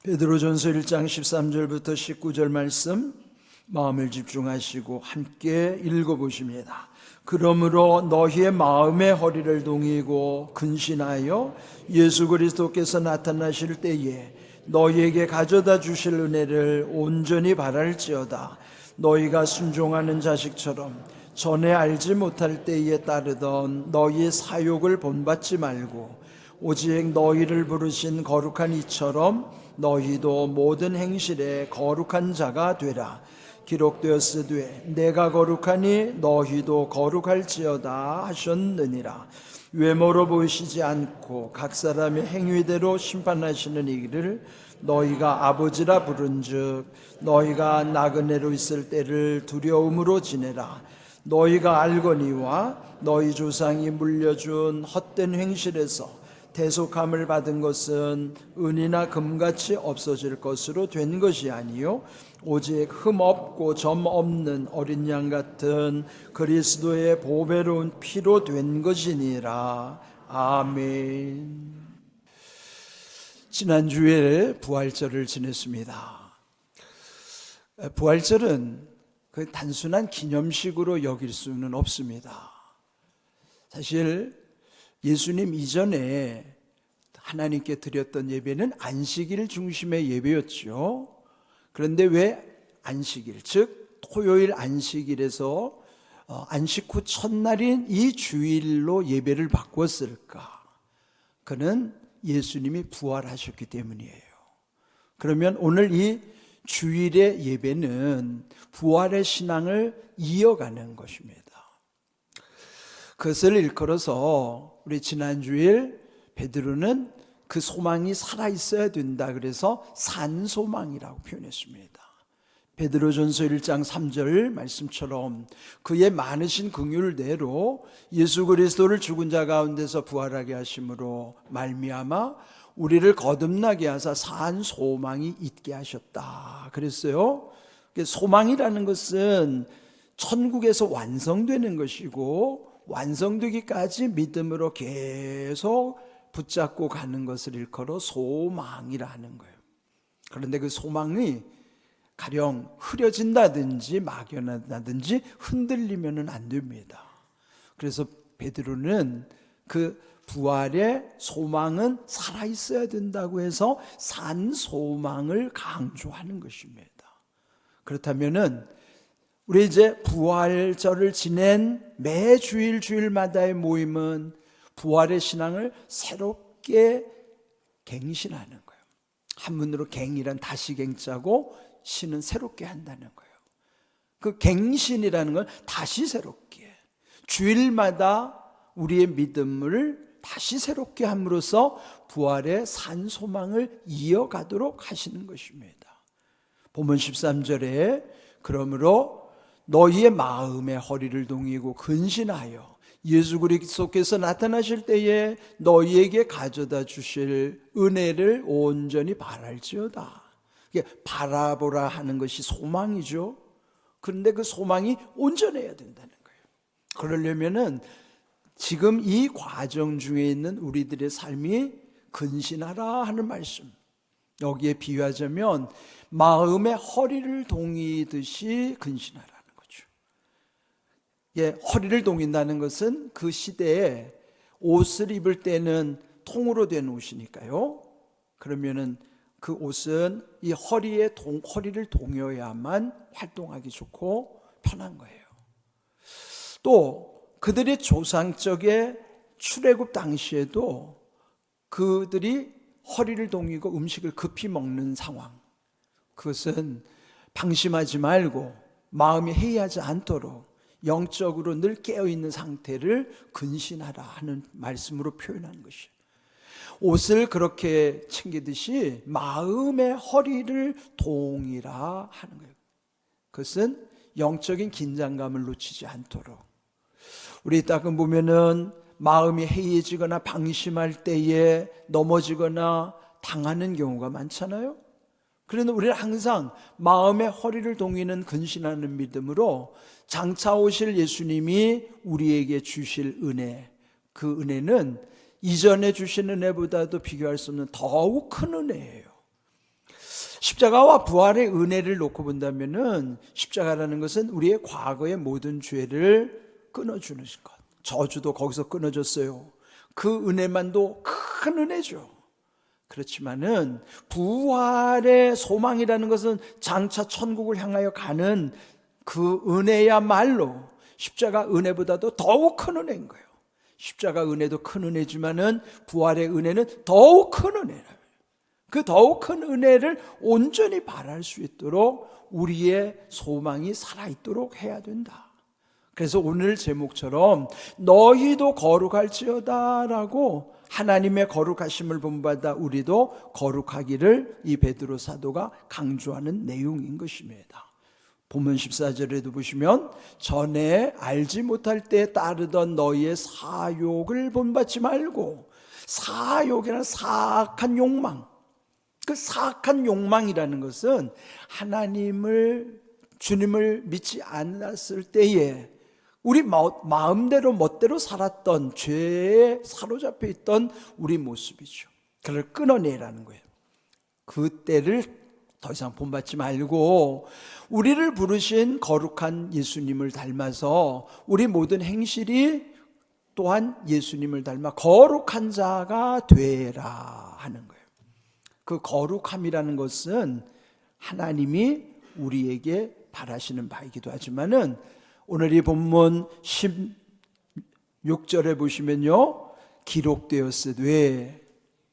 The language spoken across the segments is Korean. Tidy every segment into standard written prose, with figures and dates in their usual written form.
베드로전서 1장 13절부터 19절 말씀 마음을 집중하시고 함께 읽어보십니다. 그러므로 너희의 마음의 허리를 동이고 근신하여 예수 그리스도께서 나타나실 때에 너희에게 가져다 주실 은혜를 온전히 바랄지어다. 너희가 순종하는 자식처럼 전에 알지 못할 때에 따르던 너희의 사욕을 본받지 말고 오직 너희를 부르신 거룩한 이처럼 너희도 모든 행실에 거룩한 자가 되라. 기록되었으되 내가 거룩하니 너희도 거룩할지어다 하셨느니라. 외모로 보이시지 않고 각 사람의 행위대로 심판하시는 이를 너희가 아버지라 부른즉 너희가 나그네로 있을 때를 두려움으로 지내라. 너희가 알거니와 너희 조상이 물려준 헛된 행실에서 대속함을 받은 것은 은이나 금같이 없어질 것으로 된 것이 아니요 오직 흠 없고 점 없는 어린 양 같은 그리스도의 보배로운 피로 된 것이니라. 아멘. 지난주에 부활절을 지냈습니다. 부활절은 그 단순한 기념식으로 여길 수는 없습니다. 사실 예수님 이전에 하나님께 드렸던 예배는 안식일 중심의 예배였죠. 그런데 왜 안식일, 즉 토요일 안식일에서 안식 후 첫날인 이 주일로 예배를 바꿨을까? 그는 예수님이 부활하셨기 때문이에요. 그러면 오늘 이 주일의 예배는 부활의 신앙을 이어가는 것입니다. 그것을 일컬어서 우리 지난주일 베드로는 그 소망이 살아있어야 된다 그래서 산소망이라고 표현했습니다. 베드로전서 1장 3절 말씀처럼 그의 많으신 긍휼대로 예수 그리스도를 죽은 자 가운데서 부활하게 하심으로 말미암아 우리를 거듭나게 하사 산 소망이 있게 하셨다 그랬어요. 소망이라는 것은 천국에서 완성되는 것이고 완성되기까지 믿음으로 계속 붙잡고 가는 것을 일컬어 소망이라 하는 거예요. 그런데 그 소망이 가령 흐려진다든지 막연하다든지 흔들리면 안 됩니다. 그래서 베드로는 그 부활의 소망은 살아있어야 된다고 해서 산 소망을 강조하는 것입니다. 그렇다면은 우리 이제 부활절을 지낸 매 주일마다의 모임은 부활의 신앙을 새롭게 갱신하는 거예요. 한문으로 갱이란 다시갱자고 신은 새롭게 한다는 거예요. 그 갱신이라는 건 다시 새롭게 주일마다 우리의 믿음을 다시 새롭게 함으로써 부활의 산 소망을 이어가도록 하시는 것입니다. 본문 13절에 그러므로 너희의 마음의 허리를 동이고 근신하여 예수 그리스도께서 나타나실 때에 너희에게 가져다 주실 은혜를 온전히 바랄지어다. 바라보라 하는 것이 소망이죠. 그런데 그 소망이 온전해야 된다는 거예요. 그러려면은 지금 이 과정 중에 있는 우리들의 삶이 근신하라 하는 말씀. 여기에 비유하자면 마음의 허리를 동이듯이 근신하라. 허리를 동인다는 것은 그 시대에 옷을 입을 때는 통으로 된 옷이니까요. 그러면은 그 옷은 이 허리를 동여야만 활동하기 좋고 편한 거예요. 또 그들의 조상적의 출애굽 당시에도 그들이 허리를 동이고 음식을 급히 먹는 상황, 그것은 방심하지 말고 마음이 해이하지 않도록 영적으로 늘 깨어있는 상태를 근신하라 하는 말씀으로 표현한 것이에요. 옷을 그렇게 챙기듯이 마음의 허리를 동이라 하는 거예요. 그것은 영적인 긴장감을 놓치지 않도록. 우리 따끔 보면은 마음이 해이해지거나 방심할 때에 넘어지거나 당하는 경우가 많잖아요. 그런데 우리는 항상 마음의 허리를 동이는 근신하는 믿음으로 장차 오실 예수님이 우리에게 주실 은혜, 그 은혜는 이전에 주신 은혜보다도 비교할 수 없는 더욱 큰 은혜예요. 십자가와 부활의 은혜를 놓고 본다면은 십자가라는 것은 우리의 과거의 모든 죄를 끊어주는 것. 저주도 거기서 끊어졌어요. 그 은혜만도 큰 은혜죠. 그렇지만은 부활의 소망이라는 것은 장차 천국을 향하여 가는 그 은혜야말로 십자가 은혜보다도 더욱 큰 은혜인 거예요. 십자가 은혜도 큰 은혜지만은 부활의 은혜는 더욱 큰 은혜라요. 그 더욱 큰 은혜를 온전히 바랄 수 있도록 우리의 소망이 살아있도록 해야 된다. 그래서 오늘 제목처럼 너희도 거룩할지어다 라고 하나님의 거룩하심을 본받아 우리도 거룩하기를 이 베드로 사도가 강조하는 내용인 것입니다. 본문 14절에도 보시면 전에 알지 못할 때 따르던 너희의 사욕을 본받지 말고, 사욕이라는 사악한 욕망, 그 사악한 욕망이라는 것은 하나님을, 주님을 믿지 않았을 때에 우리 마음대로 멋대로 살았던 죄에 사로잡혀 있던 우리 모습이죠. 그걸 끊어내라는 거예요. 그때를 더 이상 본받지 말고 우리를 부르신 거룩한 예수님을 닮아서 우리 모든 행실이 또한 예수님을 닮아 거룩한 자가 되라 하는 거예요. 그 거룩함이라는 것은 하나님이 우리에게 바라시는 바이기도 하지만은 오늘 이 본문 16절에 보시면요, 기록되었으되,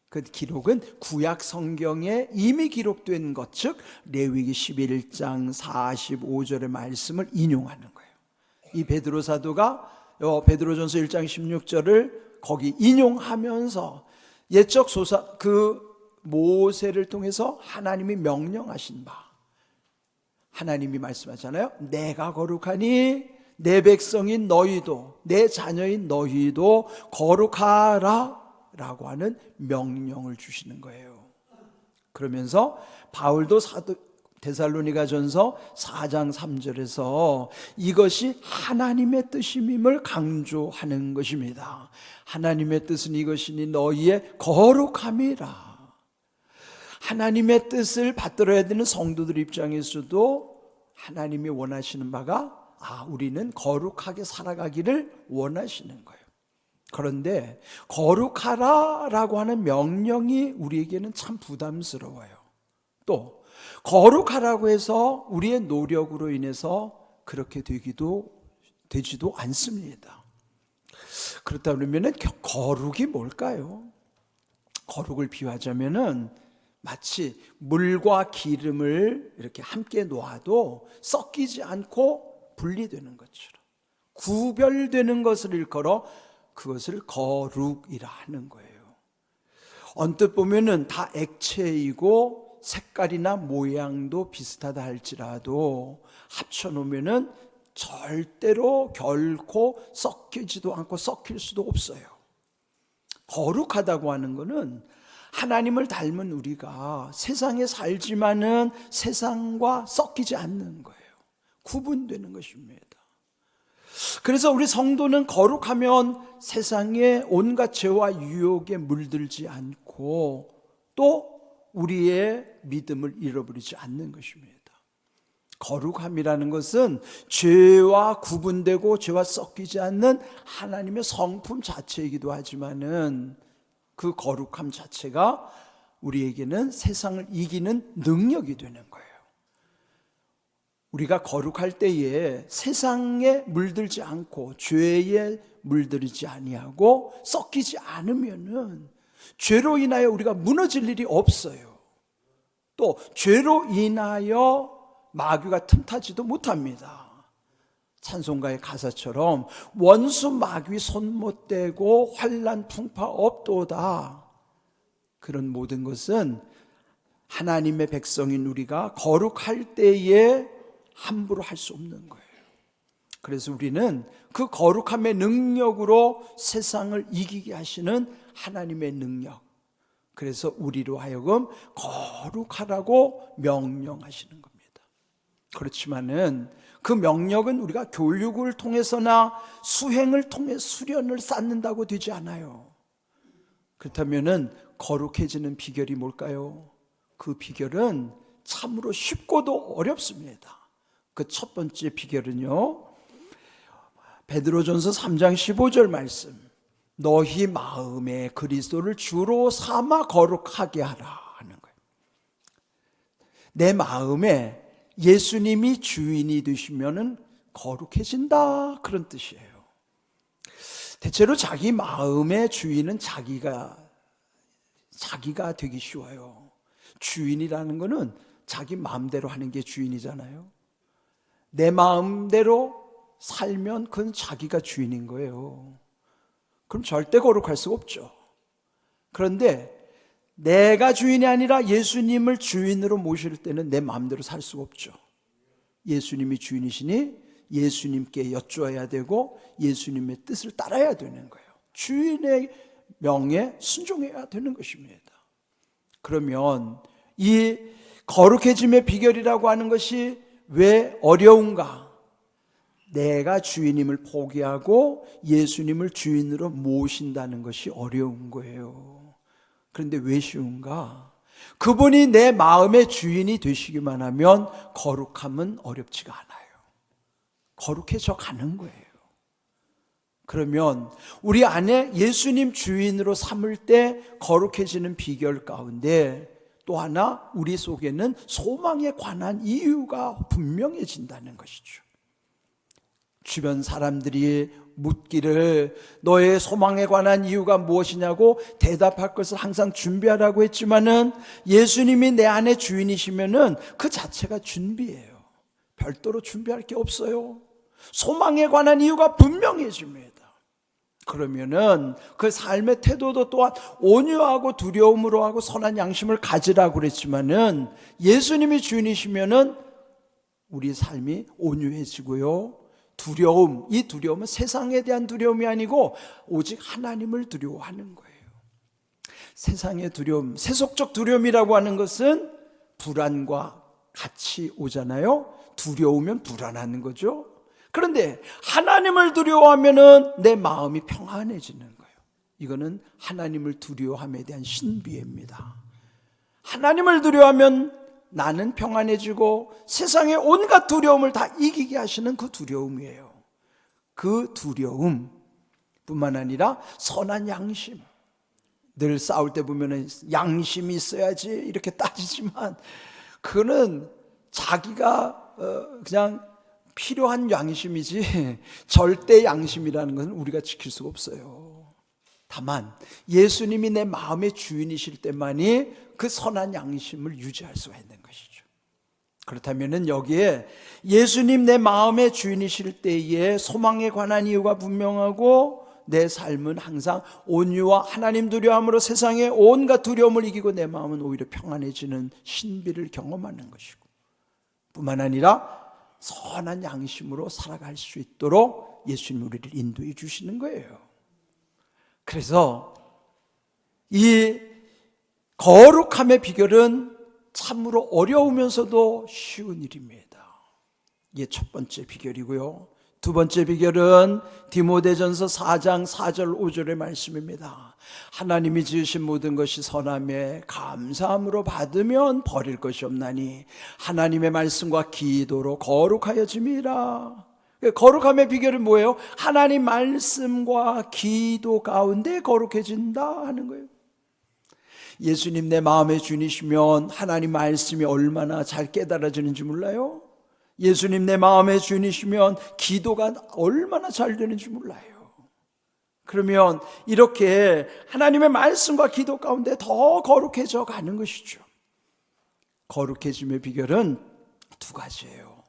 그 기록은 구약 성경에 이미 기록된 것, 즉 레위기 11장 45절의 말씀을 인용하는 거예요. 이 베드로 사도가 베드로전서 1장 16절을 거기 인용하면서 옛적 그 모세를 통해서 하나님이 명령하신 바, 하나님이 말씀하잖아요. 내가 거룩하니 내 백성인 너희도, 내 자녀인 너희도 거룩하라 라고 하는 명령을 주시는 거예요. 그러면서 바울도 데살로니가전서 4장 3절에서 이것이 하나님의 뜻임을 강조하는 것입니다. 하나님의 뜻은 이것이니 너희의 거룩함이라. 하나님의 뜻을 받들어야 되는 성도들 입장에서도 하나님이 원하시는 바가 우리는 거룩하게 살아가기를 원하시는 거예요. 그런데 거룩하라라고 하는 명령이 우리에게는 참 부담스러워요. 또 거룩하라고 해서 우리의 노력으로 인해서 그렇게 되지도 않습니다. 그렇다 그러면 거룩이 뭘까요? 거룩을 비유하자면은 마치 물과 기름을 이렇게 함께 놓아도 섞이지 않고 분리되는 것처럼 구별되는 것을 일컬어 그것을 거룩이라 하는 거예요. 언뜻 보면은 다 액체이고 색깔이나 모양도 비슷하다 할지라도 합쳐놓으면은 절대로 결코 섞이지도 않고 섞일 수도 없어요. 거룩하다고 하는 것은 하나님을 닮은 우리가 세상에 살지만은 세상과 섞이지 않는 거예요. 구분되는 것입니다. 그래서 우리 성도는 거룩하면 세상의 온갖 죄와 유혹에 물들지 않고 또 우리의 믿음을 잃어버리지 않는 것입니다. 거룩함이라는 것은 죄와 구분되고 죄와 섞이지 않는 하나님의 성품 자체이기도 하지만은 그 거룩함 자체가 우리에게는 세상을 이기는 능력이 되는 거예요. 우리가 거룩할 때에 세상에 물들지 않고 죄에 물들지 아니하고 섞이지 않으면은 죄로 인하여 우리가 무너질 일이 없어요. 또 죄로 인하여 마귀가 틈타지도 못합니다. 찬송가의 가사처럼 원수 마귀 손 못 대고 환난 풍파 없도다. 그런 모든 것은 하나님의 백성인 우리가 거룩할 때에 함부로 할 수 없는 거예요. 그래서 우리는 그 거룩함의 능력으로 세상을 이기게 하시는 하나님의 능력, 그래서 우리로 하여금 거룩하라고 명령하시는 겁니다. 그렇지만은 그 명령은 우리가 교육을 통해서나 수행을 통해 수련을 쌓는다고 되지 않아요. 그렇다면은 거룩해지는 비결이 뭘까요? 그 비결은 참으로 쉽고도 어렵습니다. 그 첫 번째 비결은요, 베드로전서 3장 15절 말씀, 너희 마음에 그리스도를 주로 삼아 거룩하게 하라 하는 거예요. 내 마음에 예수님이 주인이 되시면은 거룩해진다, 그런 뜻이에요. 대체로 자기 마음의 주인은 자기가 되기 쉬워요. 주인이라는 거는 자기 마음대로 하는 게 주인이잖아요. 내 마음대로 살면 그건 자기가 주인인 거예요. 그럼 절대 거룩할 수가 없죠. 그런데 내가 주인이 아니라 예수님을 주인으로 모실 때는 내 마음대로 살 수가 없죠. 예수님이 주인이시니 예수님께 여쭈어야 되고 예수님의 뜻을 따라야 되는 거예요. 주인의 명에 순종해야 되는 것입니다. 그러면 이 거룩해짐의 비결이라고 하는 것이 왜 어려운가? 내가 주인임을 포기하고 예수님을 주인으로 모신다는 것이 어려운 거예요. 그런데 왜 쉬운가? 그분이 내 마음의 주인이 되시기만 하면 거룩함은 어렵지가 않아요. 거룩해져 가는 거예요. 그러면 우리 안에 예수님 주인으로 삼을 때 거룩해지는 비결 가운데 또 하나, 우리 속에는 소망에 관한 이유가 분명해진다는 것이죠. 주변 사람들이 묻기를 너의 소망에 관한 이유가 무엇이냐고 대답할 것을 항상 준비하라고 했지만은 예수님이 내 안에 주인이시면은 그 자체가 준비예요. 별도로 준비할 게 없어요. 소망에 관한 이유가 분명해집니다. 그러면은 그 삶의 태도도 또한 온유하고 두려움으로 하고 선한 양심을 가지라고 그랬지만은 예수님이 주인이시면은 우리 삶이 온유해지고요. 두려움, 이 두려움은 세상에 대한 두려움이 아니고 오직 하나님을 두려워하는 거예요. 세상의 두려움, 세속적 두려움이라고 하는 것은 불안과 같이 오잖아요. 두려우면 불안한 거죠. 그런데 하나님을 두려워하면은 내 마음이 평안해지는 거예요. 이거는 하나님을 두려워함에 대한 신비입니다. 하나님을 두려워하면 나는 평안해지고 세상의 온갖 두려움을 다 이기게 하시는 그 두려움이에요. 그 두려움 뿐만 아니라 선한 양심. 늘 싸울 때 보면은 양심이 있어야지 이렇게 따지지만 그거는 자기가 그냥 필요한 양심이지 절대 양심이라는 것은 우리가 지킬 수가 없어요. 다만 예수님이 내 마음의 주인이실 때만이 그 선한 양심을 유지할 수가 있는 것이죠. 그렇다면 여기에 예수님 내 마음의 주인이실 때에 소망에 관한 이유가 분명하고 내 삶은 항상 온유와 하나님 두려움으로 세상의 온갖 두려움을 이기고 내 마음은 오히려 평안해지는 신비를 경험하는 것이고 뿐만 아니라 선한 양심으로 살아갈 수 있도록 예수님 우리를 인도해 주시는 거예요. 그래서 이 거룩함의 비결은 참으로 어려우면서도 쉬운 일입니다. 이게 첫 번째 비결이고요. 두 번째 비결은 디모데전서 4장 4절 5절의 말씀입니다. 하나님이 지으신 모든 것이 선함에 감사함으로 받으면 버릴 것이 없나니 하나님의 말씀과 기도로 거룩하여짐이라. 거룩함의 비결은 뭐예요? 하나님 말씀과 기도 가운데 거룩해진다 하는 거예요. 예수님 내 마음의 주인이시면 하나님 말씀이 얼마나 잘 깨달아지는지 몰라요? 예수님 내 마음의 주인이시면 기도가 얼마나 잘 되는지 몰라요. 그러면 이렇게 하나님의 말씀과 기도 가운데 더 거룩해져 가는 것이죠. 거룩해짐의 비결은 두 가지예요.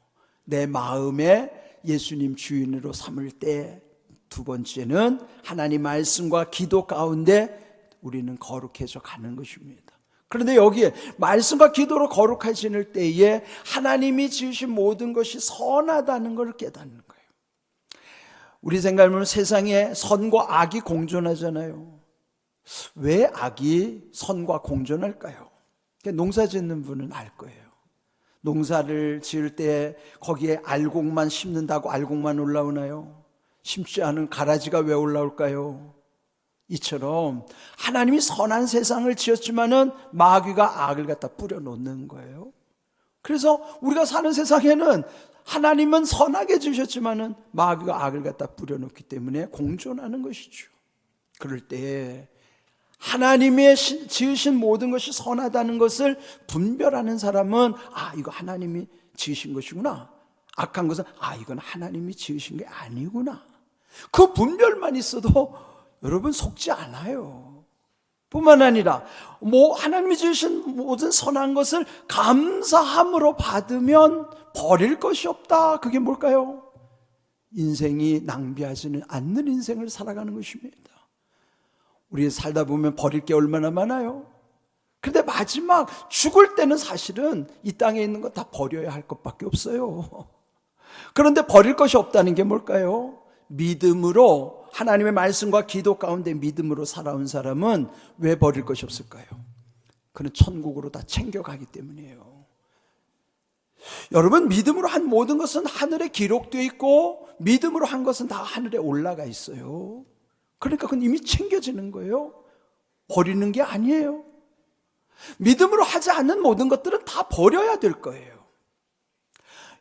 내 마음에 예수님 주인으로 삼을 때, 두 번째는 하나님 말씀과 기도 가운데 우리는 거룩해져 가는 것입니다. 그런데 여기에 말씀과 기도로 거룩해질 때에 하나님이 지으신 모든 것이 선하다는 걸 깨닫는 거예요. 우리 생각하면 세상에 선과 악이 공존하잖아요. 왜 악이 선과 공존할까요? 농사 짓는 분은 알 거예요. 농사를 지을 때 거기에 알곡만 심는다고 알곡만 올라오나요? 심지 않은 가라지가 왜 올라올까요? 이처럼 하나님이 선한 세상을 지었지만은 마귀가 악을 갖다 뿌려 놓는 거예요. 그래서 우리가 사는 세상에는 하나님은 선하게 지으셨지만은 마귀가 악을 갖다 뿌려놓기 때문에 공존하는 것이죠. 그럴 때 하나님의 지으신 모든 것이 선하다는 것을 분별하는 사람은 이거 하나님이 지으신 것이구나. 악한 것은 이건 하나님이 지으신 게 아니구나. 그 분별만 있어도 여러분 속지 않아요. 뿐만 아니라 하나님이 지으신 모든 선한 것을 감사함으로 받으면 버릴 것이 없다. 그게 뭘까요? 인생이 낭비하지는 않는 인생을 살아가는 것입니다. 우리 살다 보면 버릴 게 얼마나 많아요. 그런데 마지막 죽을 때는 사실은 이 땅에 있는 거 다 버려야 할 것밖에 없어요. 그런데 버릴 것이 없다는 게 뭘까요? 믿음으로, 하나님의 말씀과 기도 가운데 믿음으로 살아온 사람은 왜 버릴 것이 없을까요? 그는 천국으로 다 챙겨가기 때문이에요. 여러분, 믿음으로 한 모든 것은 하늘에 기록되어 있고 믿음으로 한 것은 다 하늘에 올라가 있어요. 그러니까 그건 이미 챙겨지는 거예요. 버리는 게 아니에요. 믿음으로 하지 않는 모든 것들은 다 버려야 될 거예요.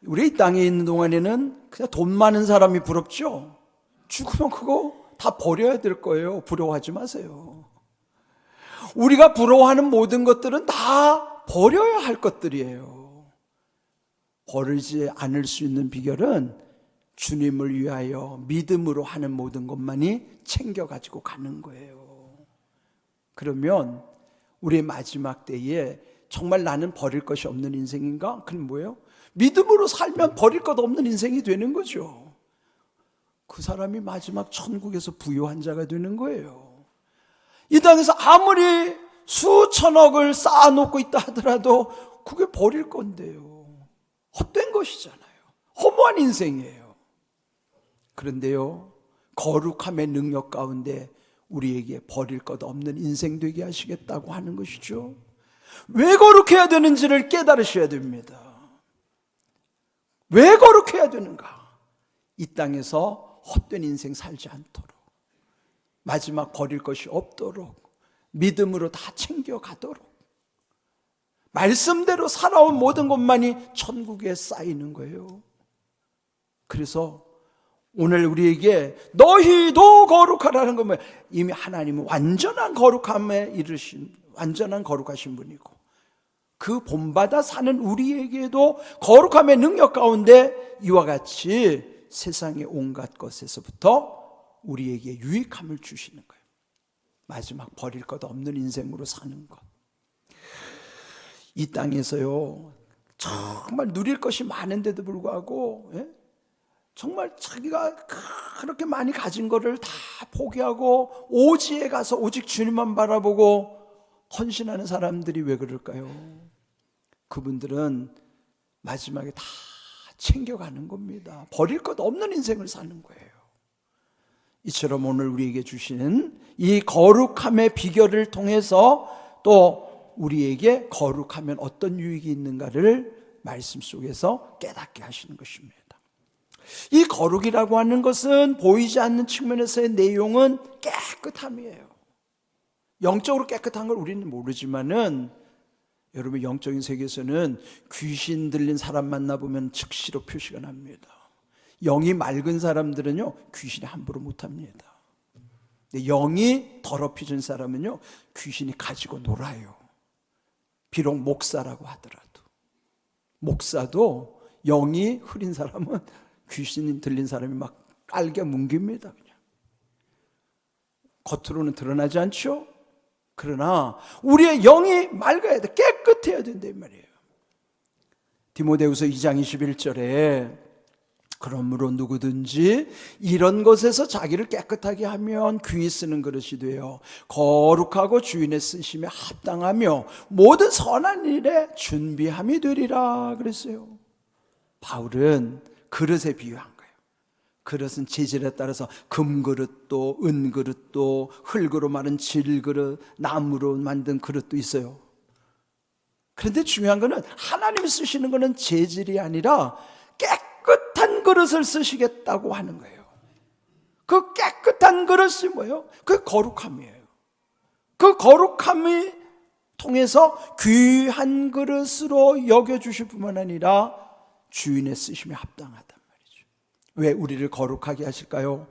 우리 이 땅에 있는 동안에는 그냥 돈 많은 사람이 부럽죠. 죽으면 그거 다 버려야 될 거예요. 부러워하지 마세요. 우리가 부러워하는 모든 것들은 다 버려야 할 것들이에요. 버리지 않을 수 있는 비결은 주님을 위하여 믿음으로 하는 모든 것만이 챙겨가지고 가는 거예요. 그러면 우리의 마지막 때에 정말 나는 버릴 것이 없는 인생인가? 그건 뭐예요? 믿음으로 살면 버릴 것 없는 인생이 되는 거죠. 그 사람이 마지막 천국에서 부유한 자가 되는 거예요. 이 땅에서 아무리 수천억을 쌓아놓고 있다 하더라도 그게 버릴 건데요. 헛된 것이잖아요. 허무한 인생이에요. 그런데요, 거룩함의 능력 가운데 우리에게 버릴 것 없는 인생 되게 하시겠다고 하는 것이죠. 왜 거룩해야 되는지를 깨달으셔야 됩니다. 왜 거룩해야 되는가? 이 땅에서 헛된 인생 살지 않도록, 마지막 버릴 것이 없도록, 믿음으로 다 챙겨가도록, 말씀대로 살아온 모든 것만이 천국에 쌓이는 거예요. 그래서 오늘 우리에게 너희도 거룩하라는 건 뭐예요? 이미 하나님은 완전한 거룩함에 이르신, 완전한 거룩하신 분이고, 그 본받아 사는 우리에게도 거룩함의 능력 가운데 이와 같이 세상의 온갖 것에서부터 우리에게 유익함을 주시는 거예요. 마지막 버릴 것 없는 인생으로 사는 것. 이 땅에서요, 정말 누릴 것이 많은데도 불구하고 정말 자기가 그렇게 많이 가진 거를 다 포기하고 오지에 가서 오직 주님만 바라보고 헌신하는 사람들이 왜 그럴까요? 그분들은 마지막에 다 챙겨가는 겁니다. 버릴 것 없는 인생을 사는 거예요. 이처럼 오늘 우리에게 주시는 이 거룩함의 비결을 통해서 또 우리에게 거룩하면 어떤 유익이 있는가를 말씀 속에서 깨닫게 하시는 것입니다. 이 거룩이라고 하는 것은 보이지 않는 측면에서의 내용은 깨끗함이에요. 영적으로 깨끗한 걸 우리는 모르지만은 여러분, 영적인 세계에서는 귀신 들린 사람 만나보면 즉시로 표시가 납니다. 영이 맑은 사람들은요, 귀신이 함부로 못합니다. 영이 더럽혀진 사람은요, 귀신이 가지고 놀아요. 비록 목사라고 하더라도. 목사도 영이 흐린 사람은 귀신이 들린 사람이 막 깔게 뭉깁니다. 그냥. 겉으로는 드러나지 않죠? 그러나 우리의 영이 맑아야 돼. 깨끗해야 된다 이 말이에요. 디모데후서 2장 21절에 그러므로 누구든지 이런 것에서 자기를 깨끗하게 하면 귀히 쓰는 그릇이 되어 거룩하고 주인의 쓰심에 합당하며 모든 선한 일에 준비함이 되리라 그랬어요. 바울은 그릇에 비유한 거예요. 그릇은 재질에 따라서 금그릇도 은그릇도 흙으로 마른 질그릇, 나무로 만든 그릇도 있어요. 그런데 중요한 거는 하나님이 쓰시는 거는 재질이 아니라 깨끗한 그릇을 쓰시겠다고 하는 거예요. 그 깨끗한 그릇이 뭐예요? 그 거룩함이에요. 그 거룩함이 통해서 귀한 그릇으로 여겨주실 뿐만 아니라 주인의 쓰심에 합당하단 말이죠. 왜 우리를 거룩하게 하실까요?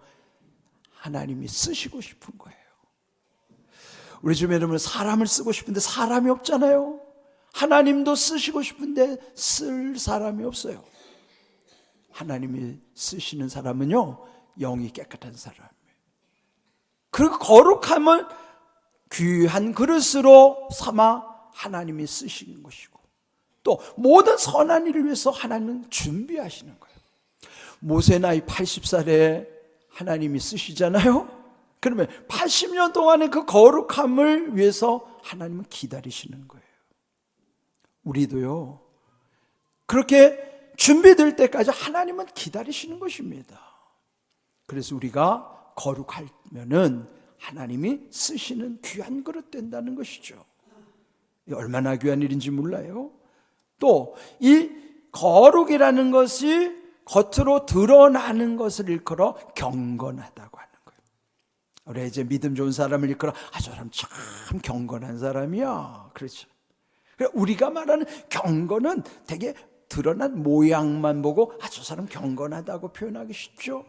하나님이 쓰시고 싶은 거예요. 우리 주변에 사람을 쓰고 싶은데 사람이 없잖아요. 하나님도 쓰시고 싶은데 쓸 사람이 없어요. 하나님이 쓰시는 사람은요, 영이 깨끗한 사람이에요. 그리고 거룩함을 귀한 그릇으로 삼아 하나님이 쓰시는 것이고, 또 모든 선한 일을 위해서 하나님은 준비하시는 거예요. 모세 나이 80살에 하나님이 쓰시잖아요. 그러면 80년 동안의 그 거룩함을 위해서 하나님은 기다리시는 거예요. 우리도요, 그렇게 준비될 때까지 하나님은 기다리시는 것입니다. 그래서 우리가 거룩하면은 하나님이 쓰시는 귀한 그릇 된다는 것이죠. 얼마나 귀한 일인지 몰라요. 또 이 거룩이라는 것이 겉으로 드러나는 것을 일컬어 경건하다고 하는 거예요. 우리 이제 믿음 좋은 사람을 일컬어 저 사람 참 경건한 사람이야, 그렇죠. 우리가 말하는 경건은 되게 드러난 모양만 보고 저 사람 경건하다고 표현하기 쉽죠.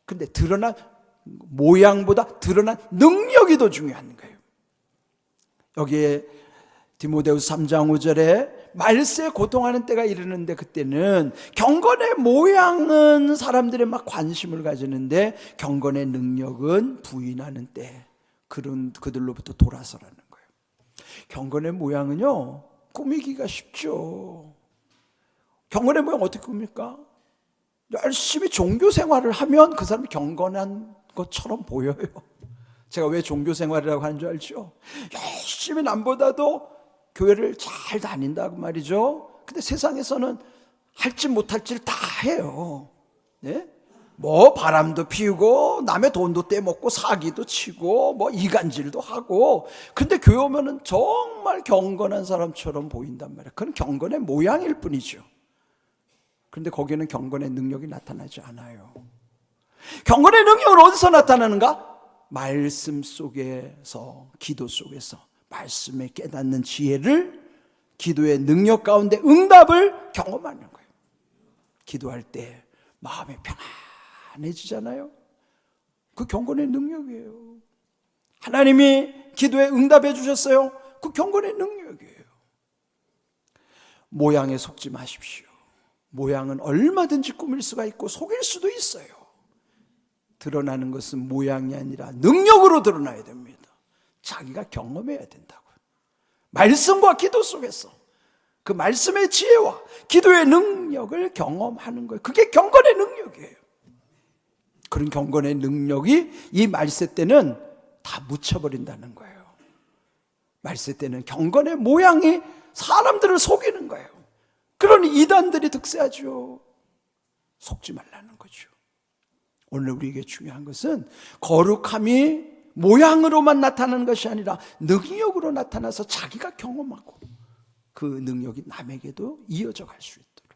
근데 드러난 모양보다 드러난 능력이 더 중요한 거예요. 여기에 디모데후서 3장 5절에 말세에 고통하는 때가 이르는데, 그때는 경건의 모양은 사람들이 막 관심을 가지는데 경건의 능력은 부인하는 때, 그들로부터 돌아서라는 거예요. 경건의 모양은요, 꾸미기가 쉽죠. 경건의 모양 어떻게 꾸밉니까? 열심히 종교 생활을 하면 그 사람이 경건한 것처럼 보여요. 제가 왜 종교 생활이라고 하는 줄 알죠? 열심히 남보다도 교회를 잘 다닌다고 말이죠. 근데 세상에서는 할지 못할 질 다 해요. 네? 뭐 바람도 피우고 남의 돈도 떼먹고 사기도 치고 뭐 이간질도 하고, 근데 교회 오면은 정말 경건한 사람처럼 보인단 말이에요. 그건 경건의 모양일 뿐이죠. 그런데 거기에는 경건의 능력이 나타나지 않아요. 경건의 능력은 어디서 나타나는가? 말씀 속에서, 기도 속에서 말씀에 깨닫는 지혜를, 기도의 능력 가운데 응답을 경험하는 거예요. 기도할 때 마음이 편안해지잖아요. 그 경건의 능력이에요. 하나님이 기도에 응답해 주셨어요. 그 경건의 능력이에요. 모양에 속지 마십시오. 모양은 얼마든지 꾸밀 수가 있고 속일 수도 있어요. 드러나는 것은 모양이 아니라 능력으로 드러나야 됩니다. 자기가 경험해야 된다고요. 말씀과 기도 속에서 그 말씀의 지혜와 기도의 능력을 경험하는 거예요. 그게 경건의 능력이에요. 그런 경건의 능력이 이 말세 때는 다 묻혀버린다는 거예요. 말세 때는 경건의 모양이 사람들을 속이는 거예요. 그러니 이단들이 득세하죠. 속지 말라는 거죠. 오늘 우리에게 중요한 것은 거룩함이 모양으로만 나타나는 것이 아니라 능력으로 나타나서 자기가 경험하고 그 능력이 남에게도 이어져 갈 수 있도록,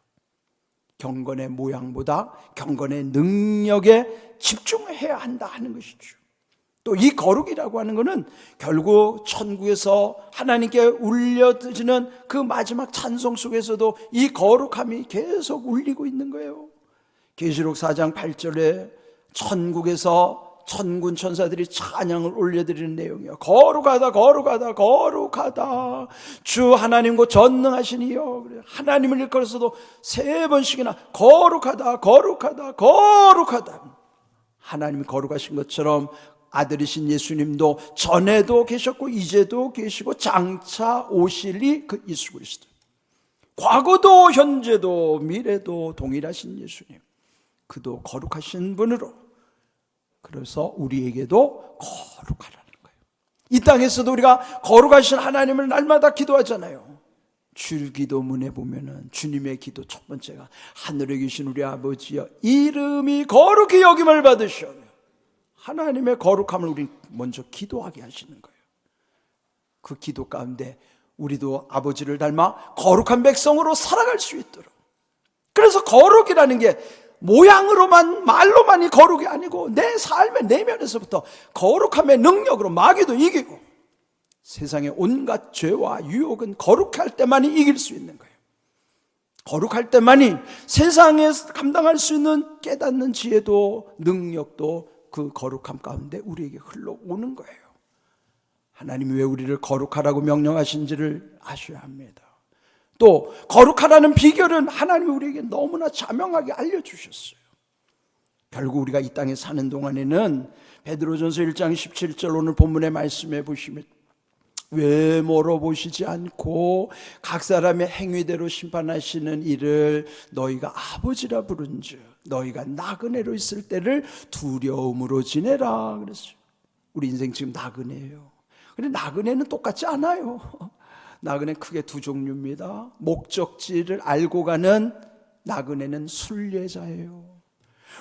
경건의 모양보다 경건의 능력에 집중해야 한다 하는 것이죠. 또 이 거룩이라고 하는 것은 결국 천국에서 하나님께 울려지는 그 마지막 찬송 속에서도 이 거룩함이 계속 울리고 있는 거예요. 계시록 4장 8절에 천국에서 천군 천사들이 찬양을 올려드리는 내용이요, 거룩하다 거룩하다 거룩하다 주 하나님 곧 전능하시니요. 하나님을 일컬어서도 3번씩이나 거룩하다 거룩하다 거룩하다. 하나님이 거룩하신 것처럼 아들이신 예수님도 전에도 계셨고 이제도 계시고 장차 오실이 그 예수 그리스도, 과거도 현재도 미래도 동일하신 예수님, 그도 거룩하신 분으로, 그래서 우리에게도 거룩하라는 거예요. 이 땅에서도 우리가 거룩하신 하나님을 날마다 기도하잖아요. 주기도문에 보면은 주님의 기도 첫 번째가 하늘에 계신 우리 아버지여 이름이 거룩히 여김을 받으시오며, 하나님의 거룩함을 우리 먼저 기도하게 하시는 거예요. 그 기도 가운데 우리도 아버지를 닮아 거룩한 백성으로 살아갈 수 있도록, 그래서 거룩이라는 게 모양으로만 말로만이 거룩이 아니고 내 삶의 내면에서부터 거룩함의 능력으로 마귀도 이기고 세상의 온갖 죄와 유혹은 거룩할 때만이 이길 수 있는 거예요. 거룩할 때만이 세상에 감당할 수 있는 깨닫는 지혜도 능력도 그 거룩함 가운데 우리에게 흘러오는 거예요. 하나님이 왜 우리를 거룩하라고 명령하신지를 아셔야 합니다. 또 거룩하라는 비결은 하나님이 우리에게 너무나 자명하게 알려주셨어요. 결국 우리가 이 땅에 사는 동안에는 베드로전서 1장 17절 오늘 본문의 말씀에 보시면 외모로 보시지 않고 각 사람의 행위대로 심판하시는 이를 너희가 아버지라 부른즉 너희가 나그네로 있을 때를 두려움으로 지내라 그랬어요. 우리 인생 지금 나그네예요. 근데 나그네는 똑같지 않아요. 나그네 크게 두 종류입니다. 목적지를 알고 가는 나그네는 순례자예요.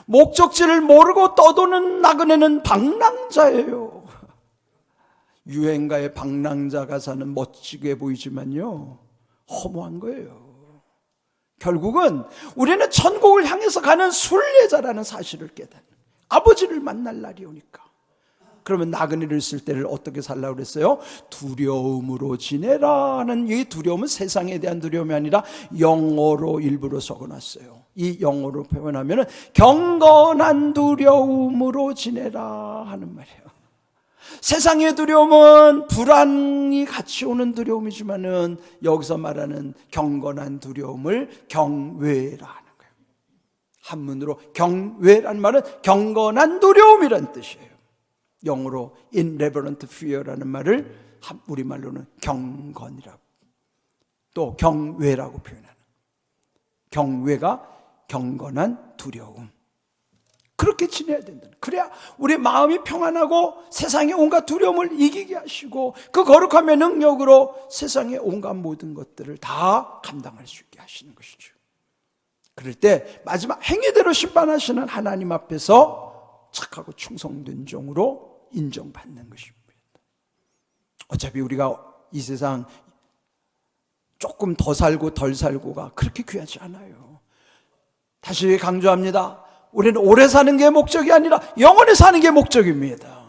목적지를 모르고 떠도는 나그네는 방랑자예요. 유행가의 방랑자 가사는 멋지게 보이지만요, 허무한 거예요. 결국은 우리는 천국을 향해서 가는 순례자라는 사실을 깨닫는, 아버지를 만날 날이 오니까. 그러면 나그네를 있을 때를 어떻게 살라고 그랬어요? 두려움으로 지내라는, 이 두려움은 세상에 대한 두려움이 아니라 영어로 일부러 적어놨어요. 이 영어로 표현하면 경건한 두려움으로 지내라 하는 말이에요. 세상의 두려움은 불안이 같이 오는 두려움이지만은 여기서 말하는 경건한 두려움을 경외라 하는 거예요. 한문으로 경외라는 말은 경건한 두려움이란 뜻이에요. 영어로 irreverent fear라는 말을 우리말로는 경건이라고, 또 경외라고 표현하는, 경외가 경건한 두려움, 그렇게 지내야 된다는, 그래야 우리 마음이 평안하고 세상의 온갖 두려움을 이기게 하시고 그 거룩함의 능력으로 세상의 온갖 모든 것들을 다 감당할 수 있게 하시는 것이죠. 그럴 때 마지막 행위대로 심판하시는 하나님 앞에서 착하고 충성된 종으로 인정받는 것입니다. 어차피 우리가 이 세상 조금 더 살고 덜 살고가 그렇게 귀하지 않아요. 다시 강조합니다. 우리는 오래 사는 게 목적이 아니라 영원히 사는 게 목적입니다.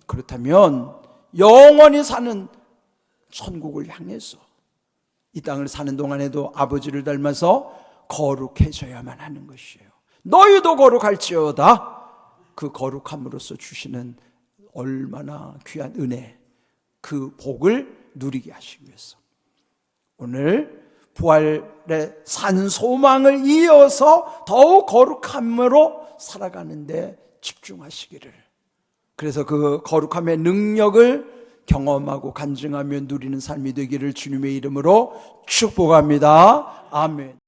그렇다면 영원히 사는 천국을 향해서 이 땅을 사는 동안에도 아버지를 닮아서 거룩해져야만 하는 것이에요. 너희도 거룩할지어다. 그 거룩함으로써 주시는 얼마나 귀한 은혜, 그 복을 누리게 하시기 위해서 오늘 부활의 산 소망을 이어서 더욱 거룩함으로 살아가는데 집중하시기를, 그래서 그 거룩함의 능력을 경험하고 간증하며 누리는 삶이 되기를 주님의 이름으로 축복합니다. 아멘.